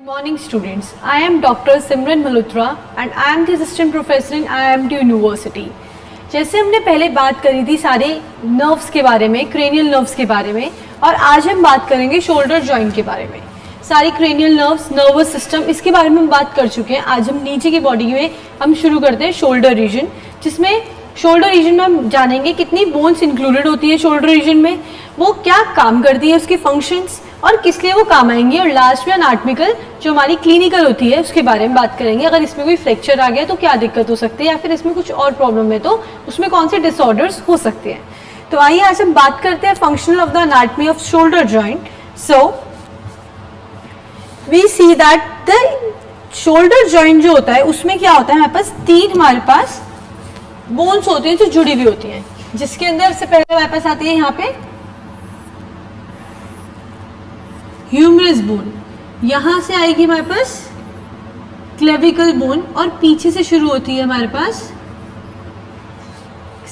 Morning students, I am Dr. Simran Malhotra and I am the assistant professor in IIMT University. जैसे हमने पहले बात करी थी सारे नर्व्स के बारे में, क्रेनियल नर्व्स के बारे में, और आज हम बात करेंगे शोल्डर जॉइंट के बारे में. सारी क्रेनियल नर्व्स, नर्वस सिस्टम, इसके बारे में हम बात कर चुके हैं. आज हम नीचे की बॉडी में हम शुरू करते हैं शोल्डर रीजन, जिसमें शोल्डर रीजन में हम जानेंगे कितनी बोन्स इंक्लूडेड होती है शोल्डर रीजन में, वो क्या काम करती है, उसके फंक्शंस और किस लिए वो काम आएंगे, और लास्ट में एनाटॉमिकल जो हमारी क्लिनिकल होती है उसके बारे में बात करेंगे. अगर इसमें कोई फ्रैक्चर आ गया तो क्या दिक्कत हो सकती है, या फिर इसमें कुछ और प्रॉब्लम है तो उसमें कौन से डिसऑर्डर्स हो सकते हैं. तो आइए आज हम बात करते हैं functional of the anatomy of shoulder joint. So we see that the shoulder joint जो होता है उसमें क्या होता है, हमारे पास बोन्स होती हैं जो जुड़ी हुई होती हैं, जिसके अंदर से पहले हमारे पास आती है यहाँ पे ह्यूमरस बोन, यहां से आएगी हमारे पास क्लेविकल बोन, और पीछे से शुरू होती है हमारे पास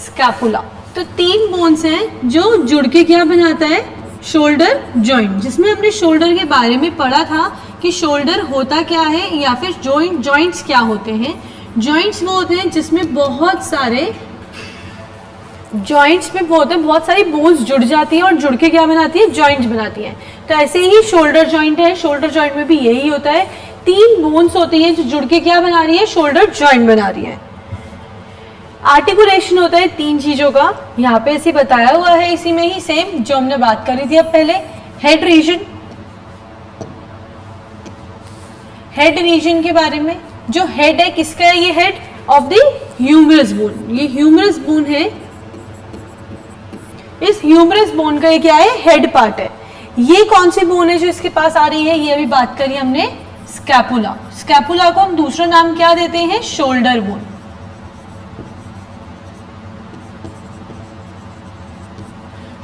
स्कैपुला. तो तीन बोन्स हैं जो जुड़ के क्या बनाता है, शोल्डर जॉइंट, जिसमें हमने शोल्डर के बारे में पढ़ा था कि शोल्डर होता क्या है या फिर जॉइंट्स क्या होते हैं. जॉइंट्स वो होते हैं जिसमें बहुत सारी बोन्स जुड़ जाती हैं और जुड़ के क्या बनाती है, जॉइंट बनाती हैं. तो ऐसे ही शोल्डर जॉइंट है, शोल्डर जॉइंट में भी यही होता है, तीन बोन्स होती हैं जो जुड़ के क्या बना रही है, शोल्डर जॉइंट बना रही है. आर्टिकुलेशन होता है तीन चीजों का, यहाँ पे ऐसे बताया हुआ है इसी में ही सेम जो हमने बात करी थी अब पहले. हेड रीजन के बारे में, जो हेड है किसका है, ये head of the humerus bone, ये ह्यूमरस बोन है, इस ह्यूमरस बोन का ये क्या है, हेड पार्ट है. ये कौन सी बोन है जो इसके पास आ रही है, ये अभी बात करी हमने, स्कैपुला. स्कैपुला को हम दूसरा नाम क्या देते हैं, शोल्डर बोन.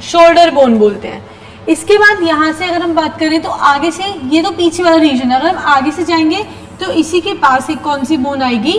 शोल्डर बोन बोलते हैं. इसके बाद यहां से अगर हम बात करें तो आगे से, ये तो पीछे वाला रीजन है, अगर हम आगे से जाएंगे तो इसी के पास एक कौन सी बोन आएगी,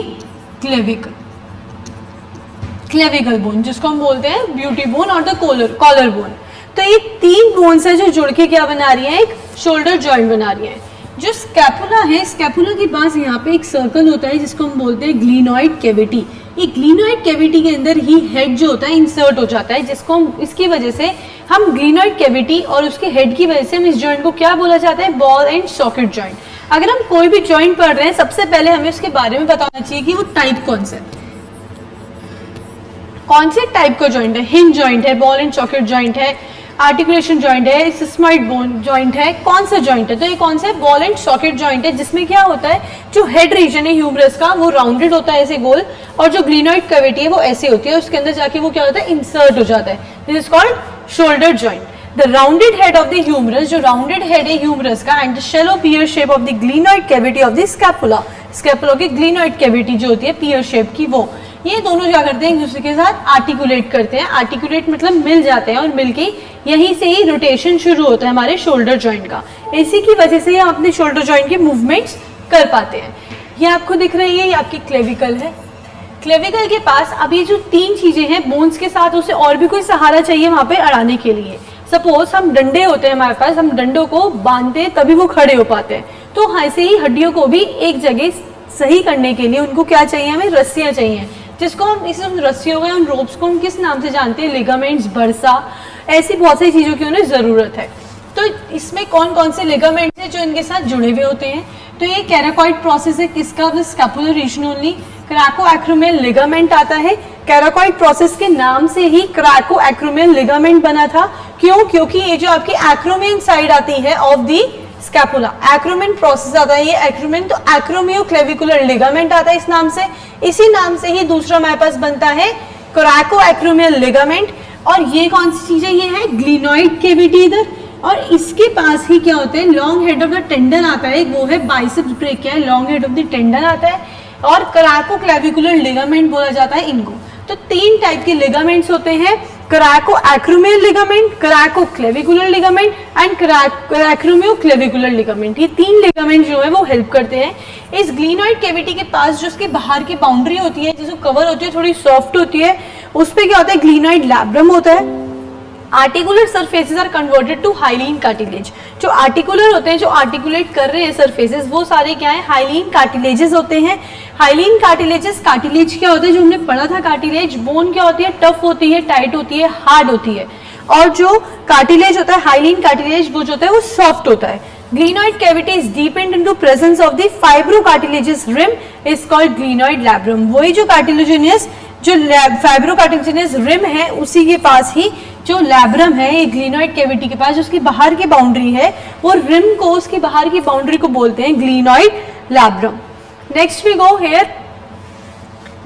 क्लेविकल बोन, जिसको हम बोलते हैं ब्यूटी बोन और द कॉलर बोन. तो ये तीन बोन्स है जो जुड़ के क्या बना रही है, एक शोल्डर जॉइंट बना रही है. जो स्कैपुला है, स्कैपुला के पास यहाँ पे एक सर्कल होता है जिसको हम बोलते हैं ग्लिनॉइड कैविटी. ये ग्लिनॉइड कैविटी के अंदर ही हेड जो होता है इंसर्ट हो जाता है, जिसको हम, इसकी वजह से हम ग्लिनॉइड कैविटी और उसके हेड की वजह से हम इस जॉइंट को क्या बोला जाता है, बॉल एंड सॉकेट जॉइंट. अगर हम कोई भी जॉइंट पढ़ रहे हैं सबसे पहले हमें उसके बारे में बताना चाहिए कि वो टाइप कौन से टाइप का जॉइंट है. हिंज जॉइंट है, बॉल एंड सॉकेट जॉइंट है, आर्टिकुलेशन जॉइंट है, सिस्मॉइड बोन जॉइंट है, कौन सा जॉइंट है, तो ये कौन सा है, बॉल एंड सॉकेट जॉइंट है, जिसमें क्या होता है, जो हेड रीजन है ह्यूमरस का वो राउंडेड होता है ऐसे गोल, और जो ग्लिनॉइड कैविटी है वो ऐसे होती है, उसके अंदर जाके वो क्या होता है, इंसर्ट हो जाता है. This is called shoulder joint. The rounded head of the humerus, जो राउंडेड हेड है ह्यूमरस का, and the shallow pear shape of the glenoid cavity of the scapula, scapula की ग्लिनॉइड कैविटी जो होती है पियर शेप की, वो ये दोनों क्या करते हैं, एक दूसरे के साथ आर्टिकुलेट करते हैं. आर्टिकुलेट मतलब मिल जाते हैं, और मिलके यहीं से ही रोटेशन शुरू होता है हमारे शोल्डर जॉइंट का. इसी की वजह से हम अपने शोल्डर जॉइंट के मूवमेंट्स कर पाते हैं. ये आपको दिख रही है, ये आपकी क्लेविकल है. क्लेविकल के पास अब ये जो तीन चीजें हैं बोन्स के साथ, उसे और भी कोई सहारा चाहिए वहां पे अड़ाने के लिए. सपोज हम डंडे होते हैं हमारे पास, हम डंडों को बांधते हैं तभी वो खड़े हो पाते हैं. तो ऐसे ही हड्डियों को भी एक जगह सही करने के लिए उनको क्या चाहिए, हमें रस्सियां चाहिए, जिसको हम इस रस्सियों का, उन रोप्स को हम किस नाम से जानते हैं, लिगामेंट्स, बर्सा, ऐसी बहुत सारी चीजों की उन्हें जरूरत है. तो इसमें कौन कौन से लिगामेंट्स हैं जो इनके साथ जुड़े हुए होते हैं, तो ये कैराकॉइड प्रोसेस है, किसका, स्कैपुलर रीजन ओनली. क्रैकोएक्रोमियल लिगामेंट आता है. कैराकॉइड प्रोसेस के नाम से ही क्रैकोएक्रोमियल लिगामेंट बना था. क्यों, क्योंकि ये जो आपकी एक्रोमियन साइड आती है of the scapula, acromion process आता है, ये एक्रोमियन, तो एक्रोमियोक्लेविकुलर लिगामेंट आता है इस नाम से. इसी नाम से ही दूसरा हमारे पास बनता है क्रैकोएक्रोमियल लिगामेंट. और ये कौन सी चीज है, ये है ग्लिनॉइड कैविटी इधर, और इसके पास ही क्या होता है, long head of the tendon आता है, वो है biceps brachia, long head of the tendon आता है, और क्रैकोक्लेविकुलर लिगामेंट बोला जाता है इनको. तो तीन टाइप के लिगामेंट्स होते हैं, क्रैकोएक्रोमियल लिगामेंट, क्रैकोक्लेविकुलर लिगामेंट एंड क्रैकोमियोक्लेविकुलर लिगामेंट. ये तीन लिगामेंट जो है वो हेल्प करते हैं. इस ग्लिनॉइड कैविटी के पास जो उसके बाहर की बाउंड्री होती है, जिसको कवर होती है, थोड़ी सॉफ्ट होती है, उस पर क्या होता है, ग्लिनॉइड लैब्रम होता है. Articular surfaces are converted to hyaline cartilage. जो आर्टिकुलर होते हैं, जो आर्टिकुलेट कर रहे हैं सरफेसेस, वो सारे क्या है, हाइलीन कार्टिलेजेस होते हैं। हाइलीन कार्टिलेजेस, कार्टिलेज क्या होता है, जो हमने पढ़ा था कार्टिलेज, बोन क्या होती है, टफ होती है, टाइट होती है, हार्ड होती है, और जो कार्टिलेज होता है, हाइलीन कार्टिलेज, वो जो होता है वो सॉफ्ट होता है। Glenoid cavity is deepened into presence of the fibrocartilaginous rim is called glenoid labrum। वही जो कार्टिलेजिनियस, जो फाइब्रोकार्टिलेजिनियस रिम है, उसी के पास ही जो लैब्रम है, ये ग्लीनोइड कैविटी के पास जो उसकी बाहर की बाउंड्री है, वो रिम को, उसकी बाहर की बाउंड्री को बोलते हैं glenoid labrum. Next we go here,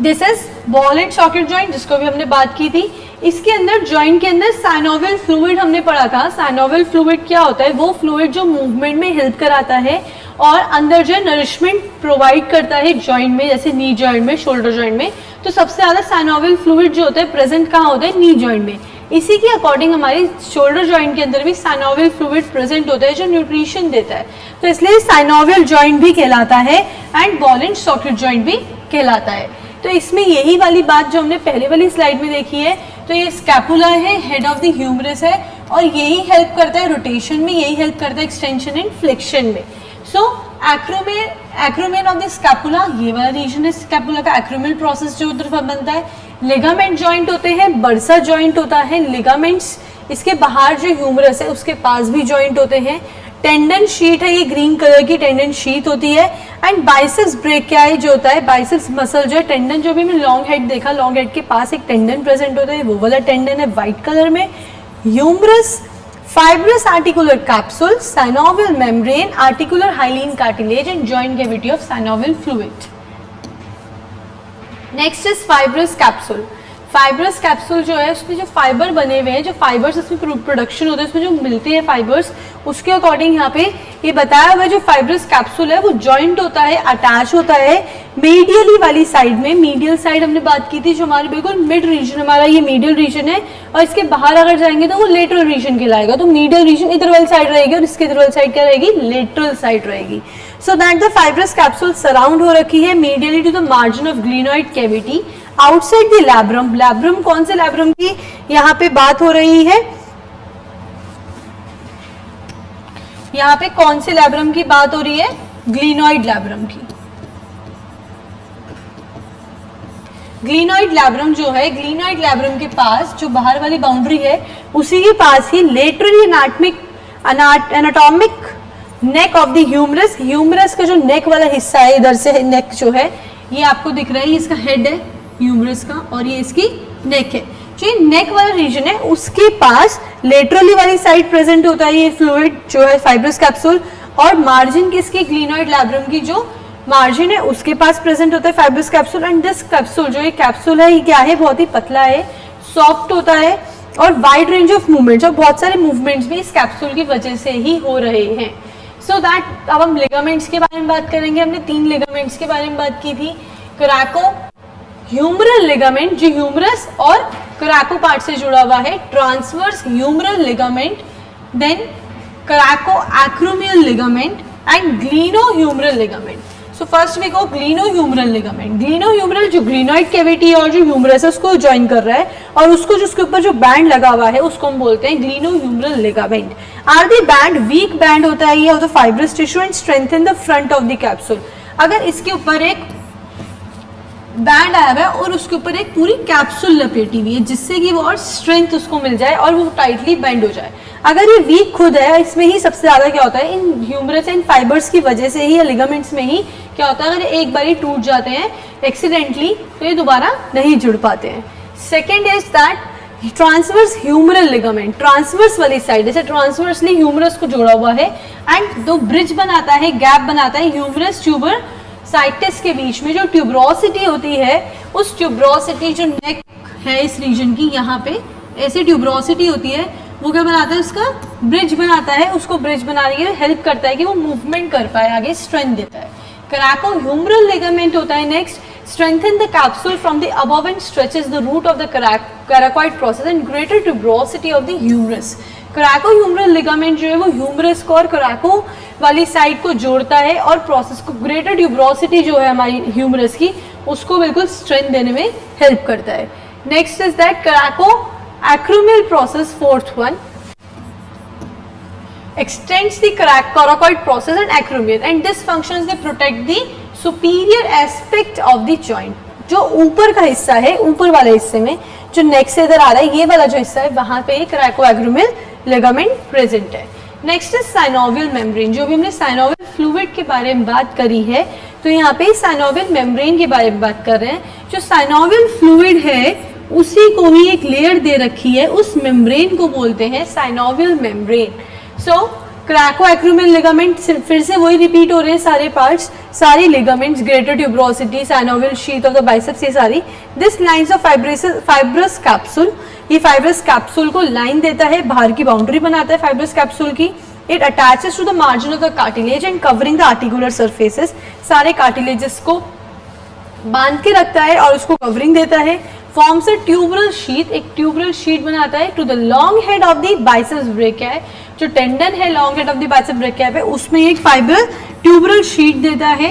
this is ball and socket joint, जिसको भी हमने बात की थी। इसके अंदर, जॉइंट के अंदर साइनोवियल फ्लूइड हमने पढ़ा था। साइनोवियल फ्लूइड क्या होता है, वो फ्लूइड जो मूवमेंट में हेल्प कराता है और अंदर जो नरिशमेंट प्रोवाइड करता है जॉइंट में, जैसे नी जॉइंट में, शोल्डर जॉइंट में। तो सबसे ज्यादा साइनोवियल फ्लूइड जो होता है प्रेजेंट कहाँ होता है, नी जॉइंट में। इसी के अकॉर्डिंग हमारी शोल्डर जॉइंट के अंदर भी साइनोवियल फ्लूइड प्रेजेंट होता है, जो न्यूट्रिशन देता है। तो इसलिए साइनोवियल जॉइंट भी कहलाता है and ball and socket joint भी कहलाता है। तो इसमें यही वाली बात जो हमने पहले वाली स्लाइड में देखी है, तो ये स्कैपुला है, हेड ऑफ द ह्यूमरस है, और यही हेल्प करता है रोटेशन में, यही हेल्प करता है एक्सटेंशन एंड फ्लेक्शन में। सो एक्रोमेन ऑफ द स्कैपुला, ये वाला रीजन है स्कैपुला का, एक्रोमेल प्रोसेस जो उधर बनता है। लिगामेंट जॉइंट होते हैं, बर्सा जॉइंट होता है, लिगामेंट्स इसके बाहर जो ह्यूमरस है उसके पास भी जॉइंट होते हैं। टेंडन शीट है, ये ग्रीन कलर की टेंडन शीट होती है। एंड बाइसेप्स ब्रेक क्या है, जो होता है बाइसेप्स मसल जो है, टेंडन जो भी हमने लॉन्ग हेड देखा, लॉन्ग हेड के पास एक टेंडन प्रेजेंट होता है, वो वाला टेंडन है व्हाइट कलर में। Humerus, fibrous articular capsule, synovial membrane, articular hyaline cartilage and joint cavity of synovial fluid. Next is fibrous capsule. Fibrous capsule जो है, उसमें जो फाइबर बने हुए हैं, जो फाइबर्स उसमें प्रोडक्शन होते हैं, उसमें जो मिलते हैं फाइबर्स, उसके अकॉर्डिंग यहाँ पे ये बताया हुआ है, जो फाइबरस कैप्सूल है वो जॉइंट होता है, अटैच होता है मीडियली वाली साइड में। मीडियल साइड हमने बात की थी, जो हमारे बिल्कुल मिड रीजन, हमारा ये मीडियल रीजन है, और इसके बाहर अगर जाएंगे तो वो लेटरल रीजन कहलाएगा। तो मीडियल रीजन इधर वाली साइड रहेगी और इसके इधर वाली साइड क्या रहेगी, लेटरल साइड रहेगी। So that the fibrous capsule surround हो रखी है medially to the margin of glenoid cavity outside the labrum. Labrum कौन से लैब्रम की यहाँ पे बात हो रही है, यहाँ पे कौन से लैब्रम की बात हो रही है, ग्लीनोइड लैब्रम की। ग्लीनोइड लैब्रम जो है, ग्लीनोइड लैब्रम के पास जो बाहर वाली बाउंड्री है, उसी के पास ही laterally anatomic neck of the humerus, humerus का जो नेक वाला हिस्सा है, इधर से नेक जो है, ये आपको दिख रहा है, ये इसका हेड है ह्यूमरस का, और ये इसकी नेक है। जो ये नेक वाला रीजन है, उसके पास लेटरली वाली साइड प्रेजेंट होता है ये फ्लूइड जो है फाइब्रस कैप्सूल, और मार्जिन किसकी, ग्लीनोइड लैब्रम की जो मार्जिन है उसके पास प्रेजेंट होता है fibrous capsule. And this capsule, जो ये कैप्सूल है, ये क्या है, बहुत ही पतला है, सॉफ्ट होता है, और वाइड रेंज ऑफ मूवमेंट्स, और बहुत सारे मूवमेंट्स भी इस कैप्सूल की वजह से ही हो रहे हैं। सो दैट अब हम लिगामेंट्स के बारे में बात करेंगे। हमने 3 लिगामेंट्स के बारे में बात की थी। कोरैको ह्यूमरल लिगामेंट, जो ह्यूमरस और कोरैको पार्ट से जुड़ा हुआ है, transverse humeral ligament, then coraco acromial ligament and gleno humeral ligament. So first we go gleno humeral ligament. Gleno humeral जो ग्लीनोइड कैविटी और जो ह्यूमरस है उसको ज्वाइन कर रहा है, और उसको जो उसके ऊपर जो बैंड लगा हुआ है उसको हम बोलते हैं gleno humeral ligament. Are the band weak band होता है ये of the fibrous tissue and strengthen the front of the capsule. अगर इसके ऊपर एक बैंड आया हुआ है और उसके ऊपर एक पूरी कैप्सूल लपेटी हुई है, जिससे कि वो और स्ट्रेंथ उसको मिल जाए और वो टाइटली बेंड हो जाए। अगर ये वीक खुद है, इसमें ही सबसे ज्यादा क्या होता है, इन ह्यूमरस एंड फाइबर्स की वजह से ही या लिगामेंट्स में ही क्या होता है, अगर एक बार टूट जाते हैं एक्सीडेंटली तो ये दोबारा नहीं जुड़ पाते हैं। Second is that transverse humeral ligament, transverse वाली साइड, जैसे ट्रांसवर्सली ह्यूमरस को जोड़ा हुआ है, एंड दो ब्रिज बनाता है, गैप बनाता है ह्यूमरस ट्यूबर साइटस के बीच में। जो ट्यूबरोसिटी होती है, उस ट्यूबरोसिटी जो नेक है इस रीजन की, यहाँ पे ऐसी ट्यूबरोसिटी होती है, वो क्या बनाता है, उसका ब्रिज बनाता है, उसको ब्रिज बनाने के लिए हेल्प करता है कि वो मूवमेंट कर पाए, आगे स्ट्रेंथ देता है। कोरैको ह्यूमरल लिगामेंट होता है next, strengthen the capsule from the above and stretches the root of the coracoid process and greater tuberosity of the humerus। Coraco humeral ligament जो है वो ह्यूमरस को और कोरैको वाली साइड को जोड़ता है, और प्रोसेस को, ग्रेटर ट्यूबरोसिटी जो है हमारी ह्यूमरस की, उसको बिल्कुल स्ट्रेंथ देने में हेल्प करता है। Next is that coraco Acromial process, fourth one, extends the coracoid process and acromial, and this functions they protect the superior aspect of the joint. जो ऊपर का हिस्सा है, ऊपर वाले हिस्से में जो नेक से इधर आ रहा है, ये वाला जो हिस्सा है वहां पे एक कोराकोएक्रोमियल लिगामेंट प्रेजेंट है. Next is synovial membrane. जो भी हमने साइनोवियल फ्लूइड के बारे में बात करी है, तो यहाँ पे साइनोवियल मेम्ब्रेन के बारे में बात कर रहे हैं. जो साइनोवियल फ्लूइड है उसी को ही एक लेयर दे रखी है, उस मेम्ब्रेन को बोलते हैं साइनोवियल मेम्ब्रेन. सो कोराकोएक्रोमियल लिगामेंट, फिर से वही रिपीट हो रहे हैं सारे पार्ट्स, सारी ligaments, greater tuberosity, synovial sheath of the biceps, ये सारी. This lines of fibrous capsule, ये फाइब्रस कैप्सूल को लाइन देता है, बाहर की बाउंड्री बनाता है फाइब्रस कैप्सूल की. It attaches to the margin of the cartilage and covering the articular surfaces, सारे कार्टिलेजेस को बांध के रखता है और उसको कवरिंग देता है. फॉर्म्स अ ट्यूबरल शीथ, एक ट्यूबरल शीथ बनाता है to the long head of the biceps brachii. जो टेंडन है long head of the biceps brachii पे, उसमें एक फाइबर ट्यूबरल शीथ देता है,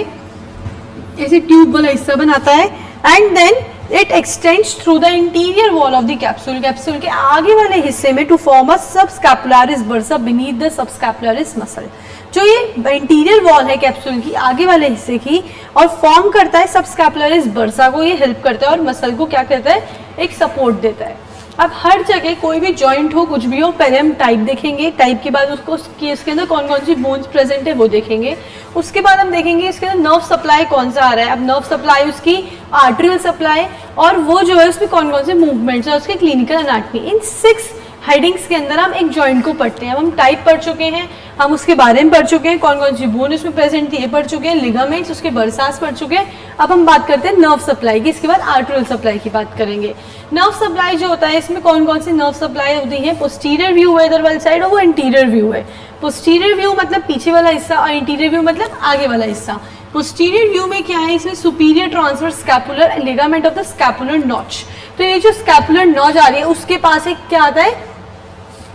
ऐसे ट्यूब वाला हिस्सा बनाता है. And then it extends through the interior wall of the capsule, capsule के आगे वाले हिस्से में to form a subscapularis bursa beneath the subscapularis muscle. जो ये इंटीरियर वॉल है कैप्सूल की आगे वाले हिस्से की, और फॉर्म करता है सबस्कैपुलरिस बर्सा को, ये हेल्प करता है और मसल को क्या करता है, एक सपोर्ट देता है. अब हर जगह कोई भी जॉइंट हो, कुछ भी हो, पहले हम टाइप देखेंगे, टाइप के बाद उसको इसके अंदर कौन कौन सी बोन्स प्रेजेंट है वो देखेंगे. उसके बाद हम देखेंगे इसके अंदर नर्व सप्लाई कौन सा आ रहा है. अब नर्व सप्लाई उसकी आर्टरियल सप्लाई, और वो जो है उसमें कौन कौन से मूवमेंट्स है, उसके क्लिनिकल एनाटॉमी. इन 6 हेडिंग्स के अंदर हम एक जॉइंट को पढ़ते हैं. अब हम टाइप पढ़ चुके हैं, हम उसके बारे में पढ़ चुके हैं, कौन कौन सी बोन उसमें प्रेजेंट थी ये पढ़ चुके हैं, लिगामेंट्स उसके बरसास पढ़ चुके हैं. अब हम बात करते हैं नर्व सप्लाई की, इसके बाद आर्टरियल सप्लाई की बात करेंगे. नर्व सप्लाई जो होता है, इसमें कौन कौन सी नर्व सप्लाई होती है. पोस्टीरियर व्यू है इधर वाली साइड, और वो इंटीरियर व्यू है. पोस्टीरियर व्यू मतलब पीछे वाला हिस्सा, और इंटीरियर व्यू मतलब आगे वाला हिस्सा. पोस्टीरियर व्यू में क्या है, इसमें superior transverse scapular ligament of the scapular notch. तो ये जो स्कैपुलर नॉच आ रही है उसके पास एक क्या आता है,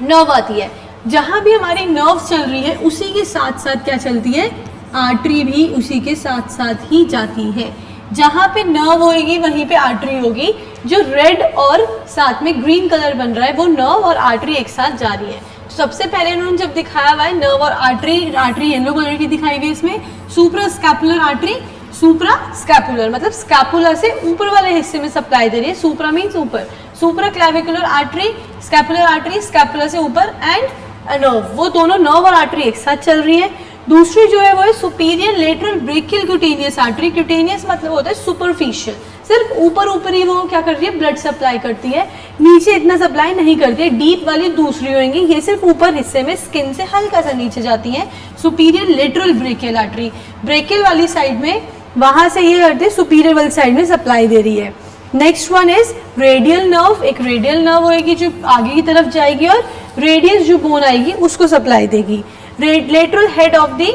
नर्व आती है. जहां भी हमारी नर्व चल रही है उसी के साथ साथ क्या चलती है, आर्टरी भी उसी के साथ साथ ही जाती है. जहां पे नर्व होगी वहीं पे आर्टरी होगी. जो रेड और साथ में ग्रीन कलर बन रहा है वो नर्व और आर्टरी एक साथ जा रही है. सबसे पहले उन्होंने जब दिखाया हुआ है नर्व और आर्टरी, आर्टरी येलो कलर की दिखाई हुई है इसमें, सुप्रा स्कैपुलर आर्टरी, सुप्रा स्कैपुलर मतलब स्कैपुला से ऊपर वाले हिस्से में सप्लाई दे रही है. सुप्रा मीन्स ऊपर, supra clavicular artery, scapular artery scapula से ऊपर, एंड नर्व, वो दोनों नर्व और आर्टरी एक साथ चल रही है. दूसरी जो है वो है superior lateral brachial cutaneous artery. Cutaneous मतलब होता है सुपरफिशियल, सिर्फ ऊपर ऊपर ही वो क्या कर रही है, ब्लड सप्लाई करती है, नीचे इतना सप्लाई नहीं करती है. डीप वाली दूसरी होंगी, ये सिर्फ ऊपर हिस्से में स्किन से हल्का सा नीचे जाती है. Superior lateral brachial artery, brachial वाली साइड में वहां से ये करती है, सुपीरियर वाली साइड में सप्लाई दे रही है. Next one is radial nerve. एक रेडियल नर्व होगी जो आगे की तरफ जाएगी और रेडियस जो बोन आएगी उसको सप्लाई देगी. Lateral head of the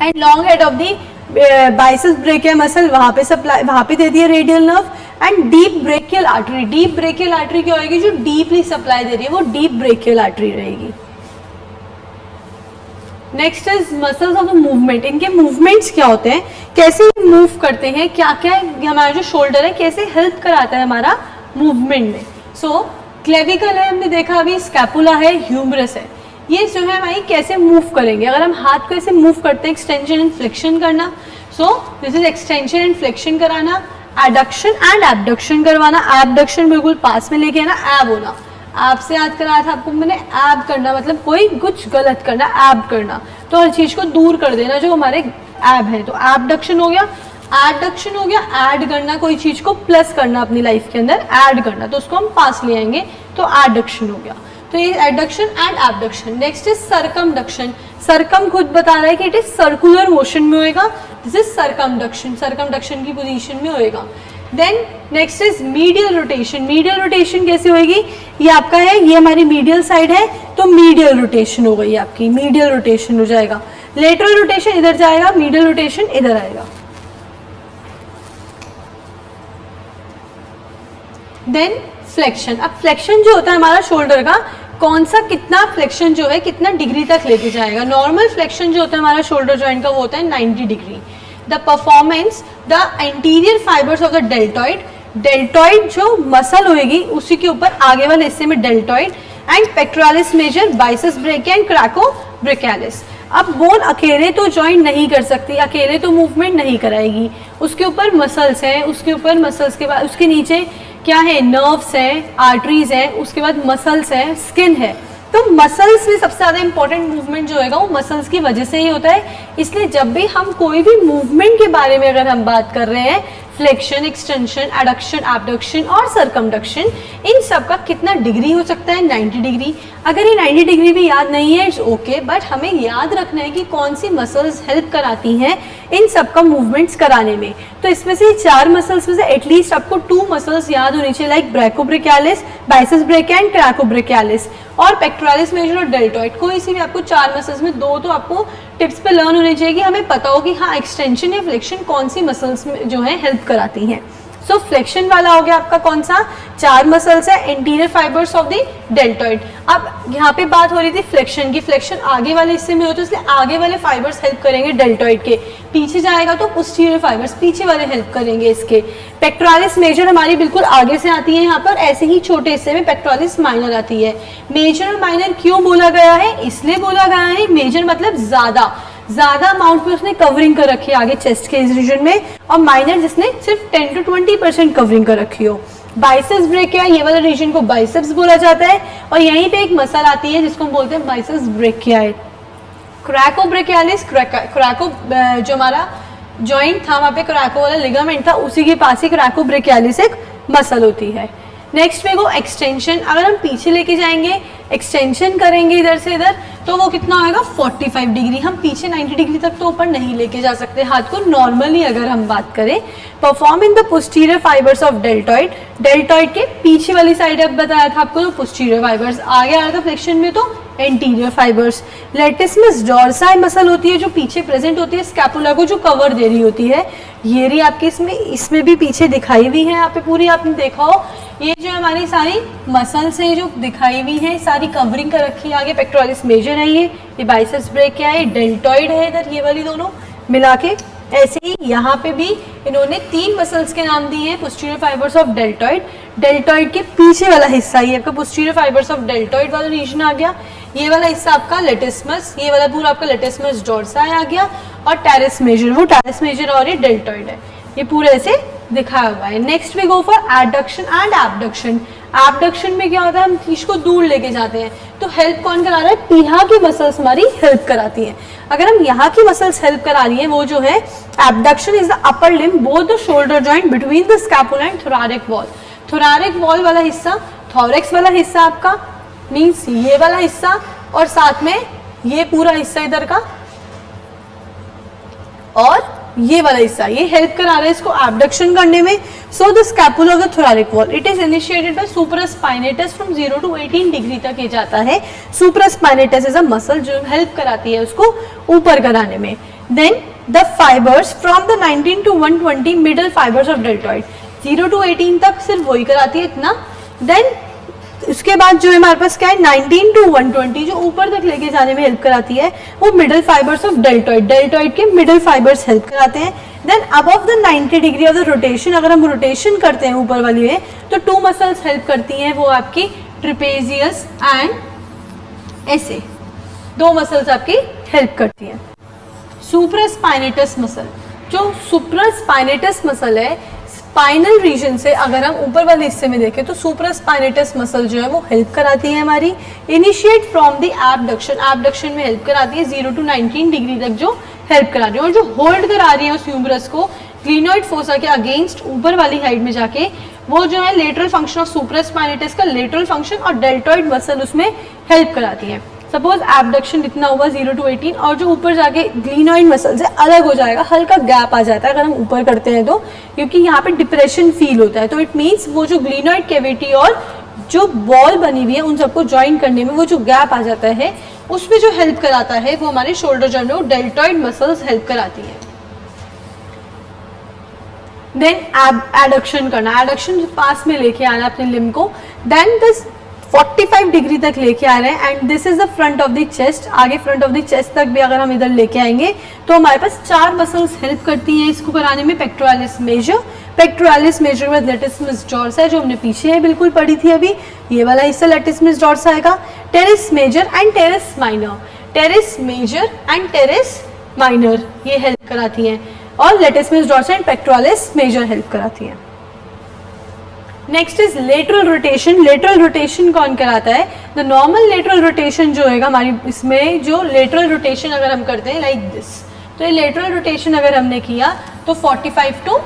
and long head of the biceps brachia muscle, वहां पे सप्लाई, वहां पे दे दिया radial nerve. And deep brachial artery, deep brachial artery क्या होगी, जो डीपली सप्लाई दे रही है वो डीप ब्रेकियल आर्टरी रहेगी. Next is muscles of the movement. इनके मूवमेंट्स क्या होते हैं, कैसे मूव करते हैं, क्या क्या हमारा जो शोल्डर है कैसे हेल्प कराता है हमारा मूवमेंट में. सो क्लेविकल है, हमने देखा अभी, स्कैपुला है, ह्यूमरस है. ये जो है भाई कैसे मूव करेंगे, अगर हम हाथ को ऐसे मूव करते हैं, एक्सटेंशन एंड फ्लेक्शन करना. So this is extension and flexion कराना, एडक्शन एंड एबडक्शन करवाना. एबडक्शन बिल्कुल पास में लेके आना, एब होना, आपसे याद कराया था आपको मैंने, ऐब करना मतलब कोई कुछ गलत करना, ऐब करना, तो हर चीज को दूर कर देना जो हमारे ऐब है. तो एबडक्शन हो गया, एडक्शन हो गया, ऐड करना, कोई चीज को प्लस करना अपनी लाइफ के अंदर, ऐड करना, तो उसको हम पास ले आएंगे, तो एडक्शन हो गया. तो ये adduction and abduction. Next is circumduction. Circum खुद बता रहा है कि इट इज सर्कुलर मोशन में होएगा, दिस इज सरकमडक्शन, सरकमडक्शन की पोजीशन में होएगा. Then next is medial rotation. Medial rotation कैसे होगी, ये आपका है, ये हमारी मीडियल साइड है, तो मीडियल रोटेशन हो गई आपकी, मीडियल रोटेशन हो जाएगा. लेटरल रोटेशन इधर जाएगा, मीडियल रोटेशन इधर आएगा. Then flexion. अब फ्लेक्शन जो होता है हमारा शोल्डर का, कौन सा कितना फ्लेक्शन जो है कितना डिग्री तक लेके जाएगा. नॉर्मल फ्लेक्शन जो होता है हमारा शोल्डर जॉइंट का वो होता है 90 degree. The performance, the interior fibres of the deltoid deltoid जो मसल होगी उसी के ऊपर आगे वाले हिस्से में deltoid and pectoralis major, biceps brachii and coracobrachialis. अब बोन अकेले तो ज्वाइंट नहीं कर सकती, अकेले तो मूवमेंट नहीं कराएगी, उसके ऊपर मसल्स हैं, उसके ऊपर मसल्स के बाद उसके नीचे क्या है, नर्व्स हैं, आर्टरीज हैं, उसके बाद मसल्स हैं, स्किन है। तो मसल्स में सबसे ज़्यादा इंपॉर्टेंट मूवमेंट जो होगा वो मसल्स की वजह से ही होता है। इसलिए जब भी हम कोई भी मूवमेंट के बारे में अगर हम बात कर रहे हैं, फ्लेक्शन, एक्सटेंशन, एडक्शन, एबडक्शन और सरकमडक्शन, इन सब का कितना डिग्री हो सकता है, 90 डिग्री। अगर ये 90 डिग्री भी याद नहीं है इट्स ओके, बट हमें याद रखना है कि कौन सी मसल्स हेल्प कराती हैं इन सब का मूवमेंट्स कराने में। तो इसमें से 4 मसल्स में से एटलीस्ट आपको 2 मसल्स याद होनी चाहिए, लाइक ब्रैकोब्रेकियालिस, बाइसेप्स ब्रेकिया एंड क्रैकोब्रेकियालिस और पेक्टोरालिस मेजर और डेल्टॉइड। कोई सी भी आपको 4 मसल्स में 2 तो आपको टिप्स पे लर्न होने चाहिए कि हमें पता हो कि हाँ एक्सटेंशन या फ्लेक्शन कौन सी मसल्स में जो है हेल्प कराती हैं। सो फ्लेक्शन वाला हो गया आपका कौन सा, 4 मसल्स है, interior fibres of the deltoid. अब यहाँ पे बात हो रही थी फ्लेक्शन की, फ्लेक्शन आगे वाले हिस्से में होता है, इसलिए आगे वाले फाइबर्स हेल्प करेंगे डेल्टॉइड के। पीछे जाएगा तो पोस्टीरियर फाइबर्स पीछे वाले हेल्प करेंगे इसके। पेक्टोरालिस मेजर हमारी बिल्कुल आगे से आती है यहाँ पर, ऐसे ही छोटे हिस्से में पेक्टोरालिस माइनर आती है। मेजर और माइनर क्यों बोला गया है, इसलिए बोला गया है, मेजर मतलब ज्यादा अमाउंट में उसने कवरिंग कर रखी है आगे चेस्ट के इस रीजन में, और माइनर जिसने सिर्फ 10 to 20% कवरिंग कर रखी हो। बाइसेप्स ब्रेकिया, ये वाला रीजन को बाइसेप्स बोला जाता है, और यहीं पे एक मसल आती है जिसको हम बोलते हैं बाइसेप्स ब्रेकियाई। क्रैकोब्रेकियालिस, क्रैको जो हमारा जॉइंट था वहाँ पे क्रैको वाला लिगामेंट था, उसी के पास ही क्रैकोब्रेकियालिस एक मसल होती है। नेक्स्ट पे को एक्सटेंशन, अगर हम पीछे लेके जाएंगे एक्सटेंशन करेंगे इधर से इधर तो वो कितना होगा 45 डिग्री। हम पीछे 90 डिग्री तक तो ऊपर नहीं लेके जा सकते हाथ को, नॉर्मली अगर हम बात करें। Perform in the posterior fibres of deltoid, deltoid के पीछे वाली साइड अब बताया था आपको तो पोस्टीरियर फाइबर्स, आगे आ रहा था फ्लेक्शन में तो एंटीरियर फाइबर्स। लेटिस्मस डोर्साई मसल होती है जो पीछे प्रेजेंट होती है, स्कैपुला को जो कवर दे रही होती है, ये रही आपकी इसमें भी पीछे दिखाई हुई है, यहाँ पे पूरी आपने देखा हो। ये जो हमारी सारी मसल्स हैं जो दिखाई हुई है, सारी कवरिंग कर रखी है आगे। पेक्टोरालिस मेजर है, ये बाइसेप्स ब्रेकिया है, डेल्टॉइड है इधर, ये वाली दोनों मिला के। ऐसे ही यहाँ पे भी इन्होंने 3 मसल्स के नाम दिए हैं, posterior fibres of deltoid. Deltoid के पीछे वाला हिस्सा ये आपका पोस्टीरियर फाइबर्स ऑफ डेल्टॉइड वाला रीजन आ गया। ये वाला हिस्सा आपका लेटिस्मस, ये वाला पूरा आपका लेटिस्मस डोर्साई आ गया, और टेरेस मेजर, वो टेरेस मेजर और ये डेल्टॉइड है, ये पूरे ऐसे दिखाया हुआ है। Next we go for adduction and abduction. Abduction में क्या होता है, हम चीज को दूर लेके जाते हैं, तो हेल्प कौन करा रहा है, यहाँ की मसल्स हमारी हेल्प कराती हैं। अगर हम यहाँ की मसल्स हेल्प करा रही हैं, वो जो है abduction is the upper limb both the shoulder joint between the scapula and thoracic wall. Thoracic wall वाला हिस्सा, थोरैक्स वाला हिस्सा आपका मीन्स ये वाला हिस्सा, और साथ में ये पूरा हिस्सा इधर का, और ये वाला हिस्सा, ये हेल्प करा रहा है इसको एबडक्शन करने में। So the scapula of the thoracic wall it is initiated by supraspinatus from 0 to 18 degree तक ये जाता है। सुप्रास्पाइनेटस इज अ मसल जो हेल्प कराती है उसको ऊपर कराने में। Then the fibers from the 19 to 120 middle fibers of deltoid, 0 to 18 तक सिर्फ वही कराती है इतना। देन उसके बाद जो हमारे पास क्या है 19 to 120 जो ऊपर तक लेके जाने में हेल्प कराती है, वो middle fibers of deltoid, deltoid के मिडल फाइबर्स हेल्प कराते हैं। Then above the 90 degree of the rotation, अगर हम रोटेशन करते हैं ऊपर वाली में तो 2 मसल्स हेल्प करती हैं, वो आपकी ट्रिपेजियस एंड ऐसे 2 मसल्स आपकी हेल्प करती हैं। सुप्रास्पाइनेटस मसल, जो सुप्रास्पाइनेटस मसल है स्पाइनल रीजन से अगर हम ऊपर वाले हिस्से में देखें तो सुप्रास्पाइनेटस मसल जो है वो हेल्प कराती है हमारी। Initiate from the abduction, abduction में हेल्प कराती है 0 to 19 डिग्री तक जो हेल्प करा रही है, और जो होल्ड करा रही है उस ह्यूमरस को ग्लिनोइड फोसा के अगेंस्ट ऊपर वाली साइड में जाके, वो जो है लेटरल फंक्शन ऑफ सुप्रास्पाइनेटस का लेटरल फंक्शन, और डेल्टॉइड मसल उसमें हेल्प कराती है। सपोज एबडक्शन इतना हुआ 0 to 18, और जो ऊपर जाके ग्लिनोइड मसल से अलग हो जाएगा, हल्का गैप आ जाता है अगर हम ऊपर करते हैं तो, क्योंकि यहाँ पे डिप्रेशन फील होता है। तो इट मीन्स वो जो ग्लिनोइड कैविटी और जो बॉल बनी हुई है उन सबको ज्वाइन करने में वो जो गैप आ जाता है, उसमें जो हेल्प कराता है वो हमारे शोल्डर जॉइंट में डेल्टॉइड मसल्स हेल्प कराती है। देन एडक्शन करना, एडक्शन पास में लेके आना अपने लिम्ब को। देन दिस 45 डिग्री तक लेके आ रहे हैं, and this is the front of the chest. आगे फ्रंट ऑफ द चेस्ट तक भी अगर हम इधर लेके आएंगे तो हमारे पास 4 मसल्स हेल्प करती हैं इसको कराने में। Pectoralis major, pectoralis major with latissimus dorsi जो हमने पीछे है बिल्कुल पढ़ी थी अभी, ये वाला हिस्सा लेटिसिमस डॉर्सा आएगा। Teres major and teres minor, teres major and teres minor ये हेल्प कराती हैं, और latissimus dorsi and pectoralis major help कराती हैं। Next is lateral rotation. Lateral rotation कौन कराता है? द नॉर्मल लेटरल रोटेशन जो है हमारी, इसमें जो लेटरल रोटेशन अगर हम करते हैं लाइक दिस, तो ये लेटरल रोटेशन अगर हमने किया तो 45 टू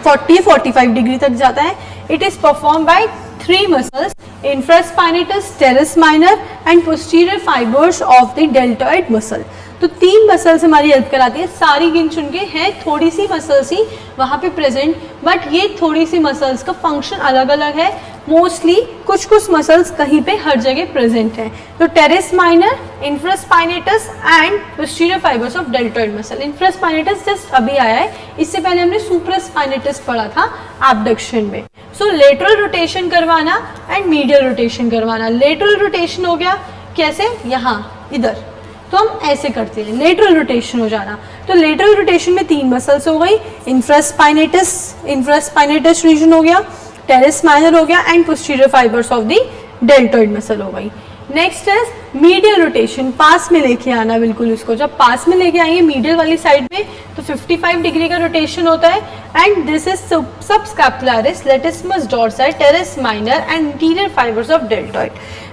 45 डिग्री तक जाता है। It is perform by 3 muscles, infraspinatus, terrace minor and posterior fibres of the deltoid muscle. तो 3 मसल्स हमारी हेल्प कराती है, सारी गिन चुन के हैं, थोड़ी सी मसल्स ही वहाँ पे प्रेजेंट, बट ये थोड़ी सी मसल्स का फंक्शन अलग अलग है। मोस्टली कुछ कुछ मसल्स कहीं पे हर जगह प्रेजेंट है। तो teres minor, infraspinatus and posterior fibres of deltoid muscle. Infraspinatus just अभी आया है, इससे पहले हमने सुप्रास्पाइनेटस पढ़ा था एब्डक्शन में। सो लेटरल रोटेशन करवाना एंड मीडियल रोटेशन करवाना। लेटरल रोटेशन हो गया कैसे? यहाँ इधर तो हम ऐसे करते हैं, लेटरल रोटेशन हो जाना। तो लेटरल रोटेशन में 3 मसल्स हो गई, इंफ्रास्पाइनेटस, इंफ्रास्पाइनेटस रीजन हो गया, टेरिस माइनर हो गया and posterior fibres of the deltoid muscle हो गई। नेक्स्ट इज मीडियल रोटेशन, पास में लेके आना बिल्कुल इसको। जब पास में लेके आएंगे मीडियल वाली साइड में तो 55 डिग्री का रोटेशन होता है। And this is subscapularis, latissimus dorsi, teres minor and interior fibres of deltoid.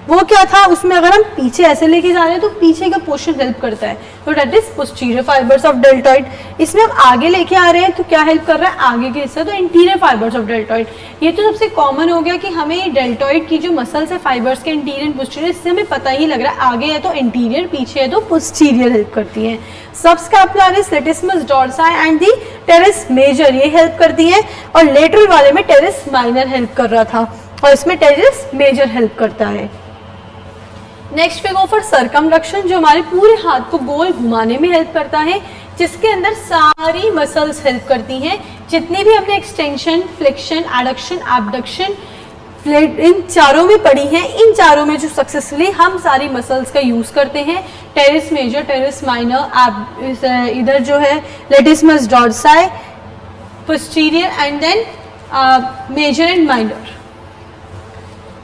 वो क्या था उसमें, अगर हम पीछे ऐसे लेके जा रहे हैं तो पीछे का पोर्शन हेल्प करता है, तो that is posterior fibres of deltoid. इसमें हम आगे लेके आ रहे हैं तो क्या हेल्प कर रहा है? आगे के हिस्से, तो इंटीरियर फाइबर्स ऑफ डेल्टॉइड। ये तो सबसे कॉमन हो गया कि हमें डेल्टॉइड की जो मसल्स है फाइबर्स के इंटीरियर एंड पोस्टीरियर, इससे हमें पता ही लग रहा है आगे है तो इंटीरियर, पीछे है तो पोस्टीरियर हेल्प करती है। Subscapularis, latissimus dorsi and the teres major ये हेल्प करती है, और लेटरल वाले में टेरिस माइनर हेल्प कर रहा था और इसमें टेरिस मेजर हेल्प करता है। Next we go for circumduction, जो हमारे पूरे हाथ को गोल घुमाने में हेल्प करता है, जिसके अंदर सारी मसल्स हेल्प करती हैं। जितनी भी हमने एक्सटेंशन, फ्लेक्शन, एडक्शन, एब्डक्शन इन चारों में पढ़ी हैं, इन चारों में जो सक्सेसफुली हम सारी मसल्स का यूज करते हैं, टेरिस मेजर, टेरिस माइनर, इधर जो है latissimus dorsi, posterior and then major and minor.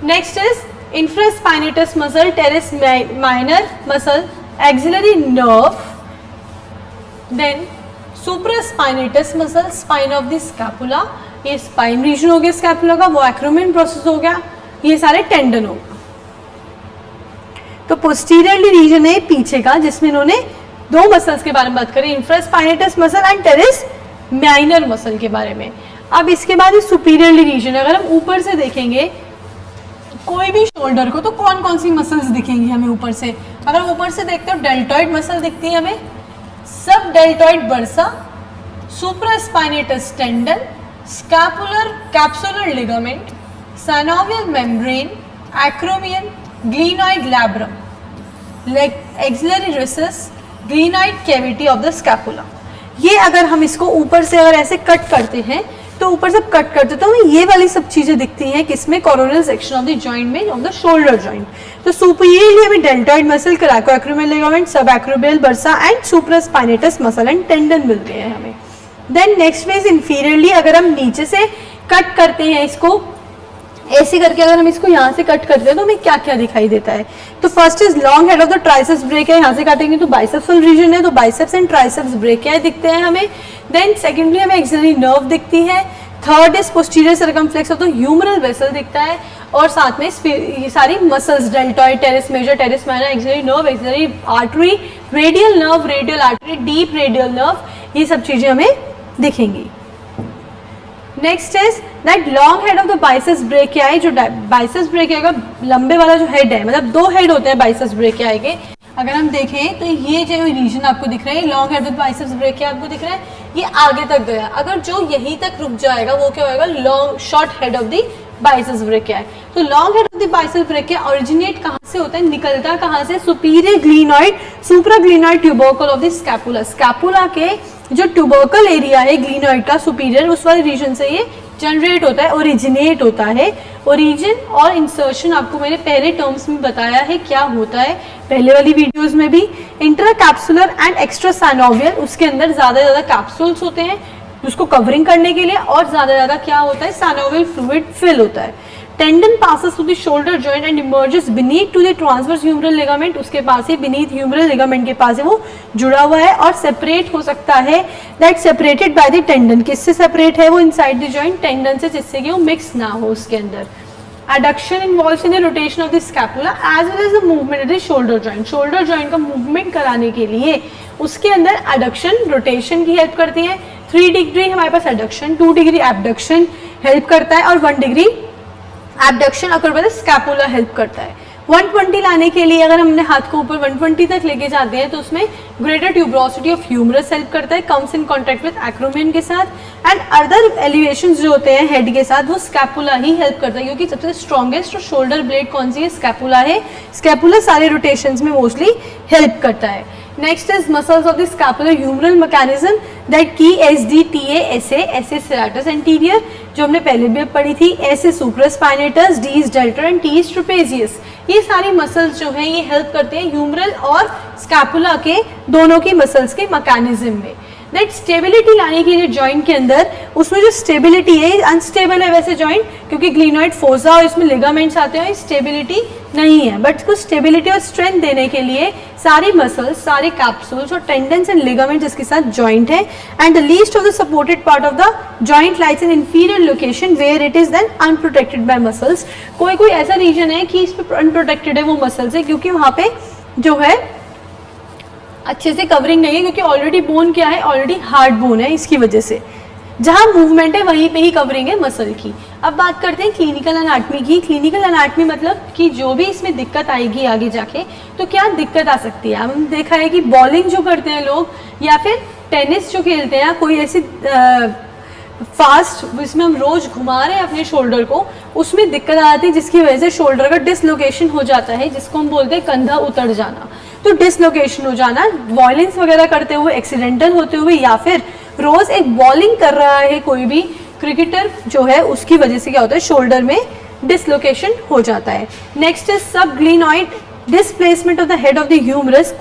Next is infraspinatus muscle, teres minor muscle, axillary nerve, then supraspinatus muscle, spine of the scapula, ये spine region हो गया scapula का, वो acromion process हो गया, ये सारे tendon हो गया। तो posteriorly region है पीछे का, जिसमें इन्होंने 2 मसल्स के बारे में बात करी, infraspinatus muscle and teres minor muscle के बारे में। अब इसके बाद सुपीरियरली रीजन, अगर हम ऊपर से देखेंगे कोई भी शोल्डर को तो कौन कौन सी मसल्स दिखेंगी हमें ऊपर से? अगर हम ऊपर से देखते हो डेल्टॉइड मसल दिखती है हमें, subdeltoid bursa, supraspinatus tendon, scapular capsular ligament, synovial membrane, acromion, glenoid labrum, axillary recess, glenoid cavity of the scapula. ये अगर हम इसको ऊपर से अगर ऐसे कट करते हैं तो ऊपर से कट करते तो हमें ये वाली सब चीजें दिखती हैं किसमें? Coronal section of the joint में, ऑफ द शोल्डर जॉइंट। तो सुपीरियरली हमें डेल्टॉइड मसल, कोराकोएक्रोमियल लिगामेंट, सब acromial bursa and supraspinatus muscle and tendon मिलते हैं हमें। देन नेक्स्ट फेज इंफीरियरली, अगर हम नीचे से कट करते हैं इसको ऐसे करके, अगर हम इसको यहाँ से कट करते हैं तो हमें क्या क्या दिखाई देता है? तो first is long head of the triceps brachia, यहाँ से काटेंगे तो बाइसेप्सल रीजन है, तो बाइसेप्स एंड ट्राइसेप्स ब्रेकिया दिखते हैं हमें। देन सेकेंडली हमें एक्सिलरी नर्व दिखती है। Third is posterior circumflex of the humeral vessel दिखता है, और साथ में ये सारी muscles, deltoid, teres major, teres minor, axillary nerve, axillary artery, radial nerve, radial artery, deep radial nerve, ये सब चीजें हमें दिखेंगी। Next is that long head of the biceps brachii, जो बाइसेप्स ब्रेकियाई का लंबे वाला जो हेड है, मतलब 2 हेड होते हैं बाइसेप्स ब्रेकियाई के। अगर हम देखें तो ये जो रीजन आपको दिख रहा है, long head of biceps brachii आपको दिख रहा है, ये आगे तक गया। अगर जो यहीं तक रुक जाएगा वो क्या होगा? Long short head of the biceps brachii. तो long head of the biceps brachii originate कहाँ से होता है, निकलता कहाँ से? Superior glenoid, supraglenoid tubercle of the scapula. Scapula के जो ट्यूबरकल एरिया है ग्लीनॉइड का सुपीरियर, उस वाले रीजन से ये जनरेट होता है, ओरिजिनेट होता है। ओरिजिन और इंसर्शन आपको मैंने पहले टर्म्स में बताया है क्या होता है, पहले वाली वीडियोस में भी। Intra capsular and extra synovial, उसके अंदर ज्यादा कैप्सूल्स होते हैं, उसको कवरिंग करने के लिए, और ज़्यादा क्या होता है, साइनोवियल फ्लूइड फिल होता है। Tendon passes through the shoulder joint and emerges beneath to the transverse humeral ligament, उसके पास ही beneath humeral ligament के पास है वो जुड़ा हुआ है और सेपरेट हो सकता है, that separated by the tendon, किससे सेपरेट है वो inside the joint, टेंडन से, जिससे कि वो मिक्स ना हो उसके अंदर। Adduction involves in the rotation of the scapula as well as the movement of the shoulder joint, shoulder joint का movement कराने के लिए उसके अंदर adduction rotation की हेल्प करती है। 3 डिग्री हमारे पास adduction, 2 डिग्री abduction हेल्प करता है और 1 degree abduction occur by the scapula help करता है। 120 लाने के लिए अगर हमने हाथ को ऊपर 120 तक लेके जाते हैं तो उसमें greater tuberosity of humerus help करता है, comes in contact with acromion के साथ, एंड अदर एलिवेशंस जो होते हैं हेड के साथ वो स्कैपुला ही हेल्प करता है, क्योंकि सबसे स्ट्रॉन्गेस्ट और शोल्डर ब्लेड कौन सी है, स्कैपुला है। स्कैपुला सारे रोटेशंस में मोस्टली हेल्प करता है। Next is muscles of the scapular humeral mechanism, that की SDTA, SA सेराटस एंटीरियर जो हमने पहले भी पढ़ी थी, SA supraspinatus, D is deltoid and T is trapezius. ये सारी मसल्स जो हैं ये हेल्प करते हैं ह्यूमरल और स्कैपुला के दोनों की मसल्स के मैकेनिज्म में। दैट स्टेबिलिटी लाने के लिए जॉइंट के अंदर, उसमें जो स्टेबिलिटी है, अनस्टेबल है वैसे जॉइंट, क्योंकि ग्लिनोइड फोसा और इसमें लिगामेंट्स आते हैं, स्टेबिलिटी नहीं है, बट इसको स्टेबिलिटी और स्ट्रेंथ देने के लिए सारी मसल्स, सारे कैप्सूल्स और टेंडन्स एंड लिगामेंट्स इसके साथ जॉइंट है। And the least of the supported part of the joint lies in inferior location where it is then unprotected by muscles. कोई ऐसा रीजन है कि इस पे अनप्रोटेक्टेड है वो मसल से, क्योंकि वहाँ पे जो है अच्छे से कवरिंग नहीं है, क्योंकि ऑलरेडी बोन क्या है, ऑलरेडी हार्ड बोन है, इसकी वजह से जहाँ मूवमेंट है वहीं पे ही कवरिंग है मसल की। अब बात करते हैं क्लिनिकल एनाटमी की। क्लिनिकल एनाटमी मतलब कि जो भी इसमें दिक्कत आएगी आगे जाके, तो क्या दिक्कत आ सकती है। हम देखा है कि बॉलिंग जो करते हैं लोग या फिर टेनिस जो खेलते हैं, कोई ऐसी फास्ट जिसमें हम रोज घुमा रहे हैं अपने शोल्डर को, उसमें दिक्कत आती है जिसकी वजह से शोल्डर का डिसलोकेशन हो जाता है, जिसको हम बोलते हैं कंधा उतर जाना। तो डिसलोकेशन हो जाना वॉयलेंस वगैरह करते हुए, एक्सीडेंटल होते हुए, या फिर रोज एक बॉलिंग कर रहा है कोई भी क्रिकेटर जो है, उसकी वजह से क्या होता है, शोल्डर में डिसलोकेशन हो जाता है। Next is subglenoid displacement of the head of the humerus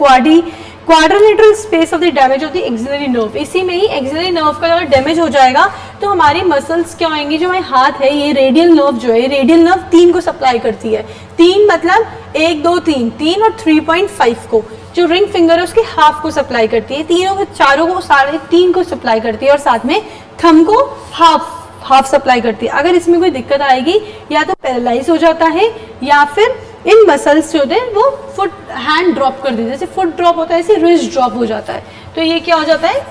quadrilateral space of the damage of the axillary nerve. इसी में ही एक्सिलरी नर्व का अगर डैमेज हो जाएगा तो हमारी मसल्स क्या होंगी, जो हमारे हाथ है, ये रेडियल नर्व जो है, रेडियल नर्व 3 को सप्लाई करती है। 3 मतलब 1 2 3 और 3.5 को, जो रिंग फिंगर है उसके हाफ को सप्लाई करती है, तीनों को, चारों को, 3.5 को सप्लाई करती है, और साथ में थंब को हाफ सप्लाई करती है। अगर इसमें कोई दिक्कत आएगी, या तो पैरालाइज हो जाता है, या फिर इन मसल्स जो होते हैं वो फुट हैंड ड्रॉप कर देते हैं, जैसे फुट ड्रॉप होता है ऐसे रिस्ट ड्रॉप हो जाता है। तो ये क्या हो जाता है,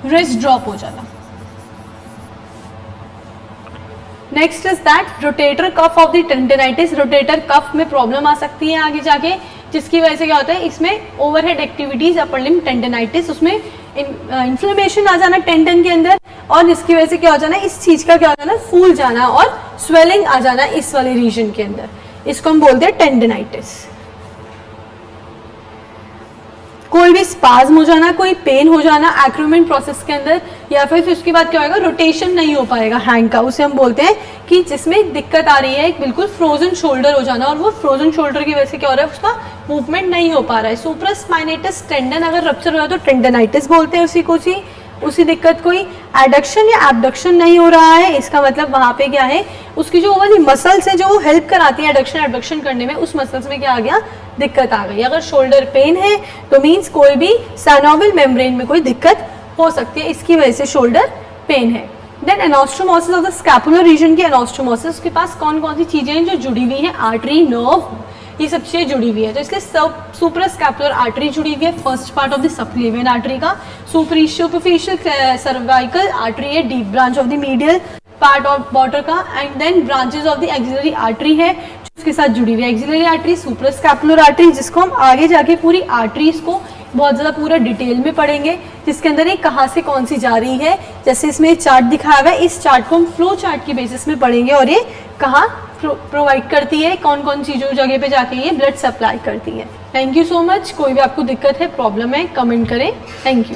रिस्ट ड्रॉप हो जाना। Next is that rotator cuff of the tendinitis. Rotator cuff में प्रॉब्लम आ सकती है आगे जाके, जिसकी वजह से क्या होता है, इसमें overhead activities upper limb tendinitis, उसमें इन्फ्लेमेशन आ जाना टेंडन के अंदर, और इसकी वजह से क्या हो जाना, इस चीज का क्या हो जाना, फूल जाना और स्वेलिंग आ जाना इस वाले रीजन के अंदर, इसको हम बोलते हैं टेंडनाइटिस। कोई भी स्पाज्म हो जाना, कोई पेन हो जाना एक्रोमियन प्रोसेस के अंदर, या फिर उसके बाद क्या होगा, रोटेशन नहीं हो पाएगा हैंड का, उसे हम बोलते हैं कि जिसमें दिक्कत आ रही है, बिल्कुल फ्रोजन शोल्डर हो जाना, और वो फ्रोजन शोल्डर की वजह से क्या हो रहा है, उसका मूवमेंट नहीं हो पा रहा है। सुप्रास्पाइनेटस टेंडन अगर रप्चर हो रहा है तो टेंडनाइटिस बोलते हैं उसी दिक्कत। कोई एडक्शन या एबडक्शन नहीं हो रहा है, इसका मतलब वहां पे क्या है, उसकी जो वाली मसल्स है जो हेल्प कराती है एडक्शन एबडक्शन करने में, उस मसल्स में क्या आ गया, दिक्कत आ गई। अगर शोल्डर पेन है तो मीन्स कोई भी साइनोवियल मेम्ब्रेन में कोई दिक्कत हो सकती है, इसकी वजह से शोल्डर पेन है। Then anastomosis of the scapular region की एनास्टोमोसिस के पास कौन कौन सी चीजें हैं जो जुड़ी हुई हैं, आर्टरी, नर्व, ये सब चीजें जुड़ी हुई है। तो इसलिए सुप्रास्कैपुलर आर्टरी जुड़ी हुई है, first part of the subclavian artery का। सुपरफिशियल सर्वाइकल आर्टरी है, deep branch of the medial part of border का, and then branches of the axillary artery है उसके साथ जुड़ी हुई है। एक्सिलरी आर्टरी, सुप्रास्कैपुलर आर्टरी, जिसको हम आगे जाके पूरी आर्टरीज को बहुत ज़्यादा पूरा डिटेल में पढ़ेंगे, जिसके अंदर ये कहाँ से कौन सी जा रही है। जैसे इसमें चार्ट दिखाया हुआ है, इस चार्ट को हम फ्लो चार्ट की बेसिस में पढ़ेंगे, और ये कहाँ प्रोवाइड करती है, कौन कौन सी जो जगह पे जाके ये ब्लड सप्लाई करती है। Thank you so much. कोई भी आपको दिक्कत है, प्रॉब्लम है, कमेंट करें। Thank you.